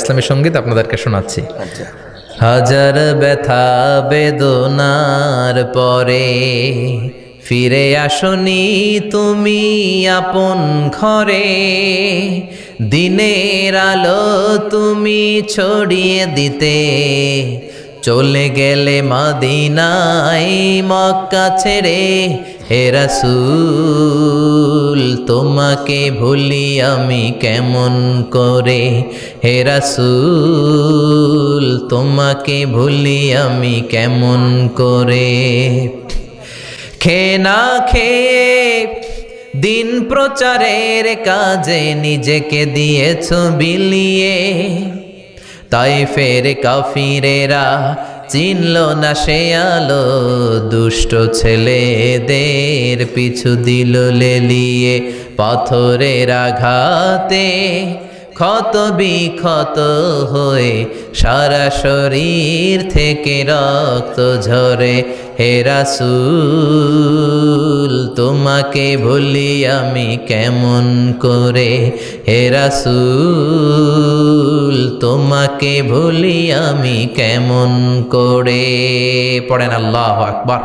ইসলামী সঙ্গীত আপনাদেরকে শোনাচ্ছি। হাজার ব্যথা বেদনার পরে ফিরে আসনি তুমি আপন ঘরে, দিনের আলো তুমি ছড়িয়ে দিতে চলে গেলে মদিনায় মক্কা ছেড়ে। হে রাসূল তোমাকে ভুলি আমি কেমন করে, হে রাসূল তোমাকে ভুলি আমি কেমন করে। খেয়ে না খেয়ে দিন প্রচারের কাজে নিজেকে দিয়েছ বিলিয়ে, তাইফের কাফিরেরা চিনল না সে আলো, দুষ্ট ছেলেদের পিছু দিল লেলিয়ে। পাথরের আঘাতে ক্ষত বিক্ষত হয়ে সারা শরীর থেকে রক্ত ঝরে। হে রাসূল তোমাকে ভুলি আমি কেমন করে, হে রাসূল তোমাকে ভুলি আমি কেমন করে। পড়েন আল্লাহু আকবার।